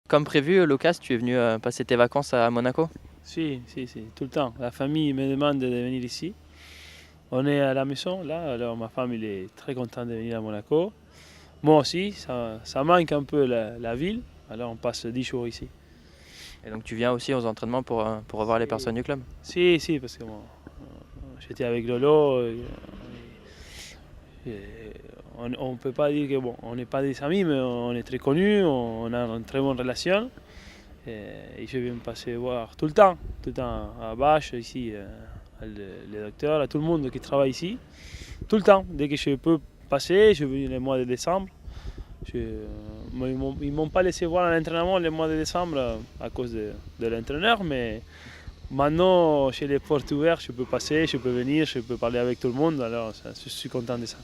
Comme prévu, Lucas, tu es venu passer tes vacances à Monaco? Si, tout le temps. La famille me demande de venir ici. On est à la maison là, alors ma femme elle est très contente de venir à Monaco. Moi aussi, ça manque un peu la ville, alors on passe 10 jours ici. Et donc tu viens aussi aux entraînements pour revoir les Si, personnes du club? si, parce que bon, j'étais avec Lolo. Et on ne peut pas dire que bon, on n'est pas des amis, mais on est très connus, on a une très bonne relation. Et je viens me passer voir tout le temps à Bâche, ici, le docteur, à tout le monde qui travaille ici. Tout le temps, dès que je peux passer, je viens le mois de décembre. Ils m'ont pas laissé voir l'entraînement le mois de décembre à cause de l'entraîneur, mais maintenant, chez les portes ouvertes, je peux passer, je peux venir, je peux parler avec tout le monde, alors je suis content de ça.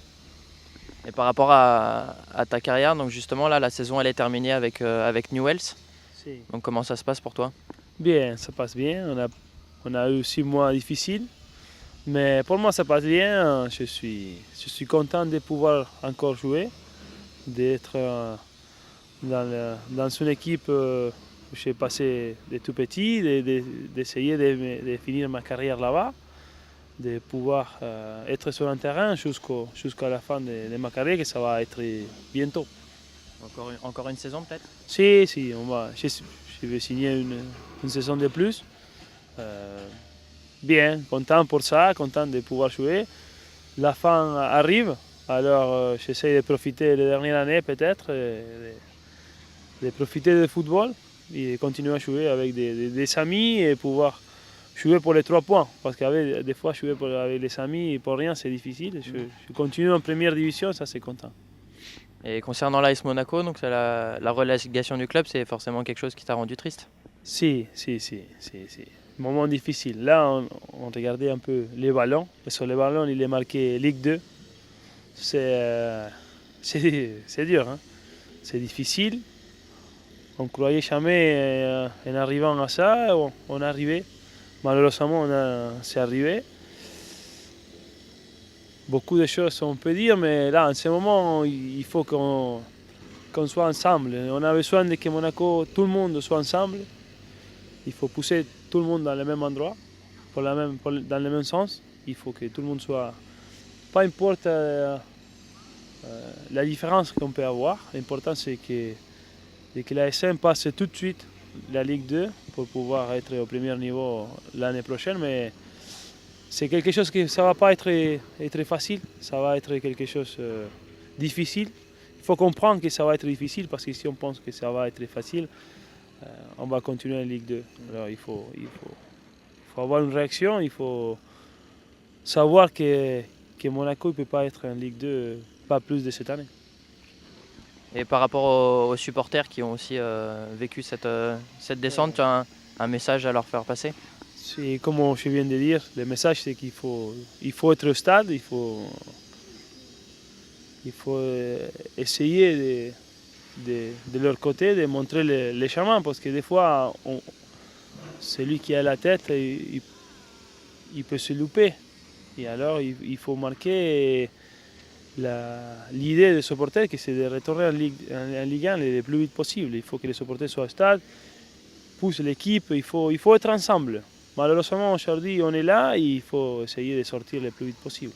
Et par rapport à ta carrière, donc justement là, la saison elle est terminée avec Newell's. Si. Donc comment ça se passe pour toi? Bien, ça passe bien. On a eu 6 mois difficiles, mais pour moi ça passe bien. Je suis content de pouvoir encore jouer, d'être dans une équipe où j'ai passé de tout petit, d'essayer de finir ma carrière là-bas, de pouvoir être sur un terrain jusqu'à la fin de ma carrière, que ça va être bientôt. Encore une saison peut-être? Si, je vais signer une saison de plus. Euh, Bien, content pour ça, content de pouvoir jouer. La fin arrive, alors j'essaie de profiter les dernières années peut-être, de profiter du football et continuer à jouer avec des amis et pouvoir jouer pour les 3 points. Parce que des fois, jouer avec les amis pour rien, c'est difficile. Je continue en première division, ça c'est content. Et concernant l'AS Monaco, donc c'est la relégation du club, c'est forcément quelque chose qui t'a rendu triste? Si. Moment difficile. Là, on regardait un peu les ballons. Et sur les ballons, il est marqué Ligue 2. C'est c'est dur, hein? C'est difficile. On ne croyait jamais en arrivant à ça. On est arrivé. Malheureusement, c'est arrivé. Beaucoup de choses on peut dire, mais là, en ce moment, il faut qu'on soit ensemble. On a besoin de que Monaco, tout le monde soit ensemble. Il faut pousser tout le monde dans le même endroit, dans le même sens. Il faut que tout le monde soit. Peu importe la différence qu'on peut avoir, l'important c'est que la SM passe tout de suite la Ligue 2 pour pouvoir être au premier niveau l'année prochaine. Mais c'est quelque chose que ça ne va pas être facile, ça va être quelque chose de difficile. Il faut comprendre que ça va être difficile parce que si on pense que ça va être facile, on va continuer en Ligue 2. Alors il faut avoir une réaction, il faut savoir que Monaco ne peut pas être en Ligue 2 pas plus de cette année. Et par rapport aux supporters qui ont aussi vécu cette descente, tu as un message à leur faire passer? C'est comme je viens de dire, le message c'est il faut être au stade, il faut essayer de leur côté de montrer le chemin parce que des fois celui qui a la tête il peut se louper et alors il faut marquer l'idée des supporters que c'est de retourner en Ligue 1 le plus vite possible. Il faut que les supporters soient au stade, poussent l'équipe, il faut être ensemble. Malheureusement aujourd'hui on est là et il faut essayer de sortir le plus vite possible.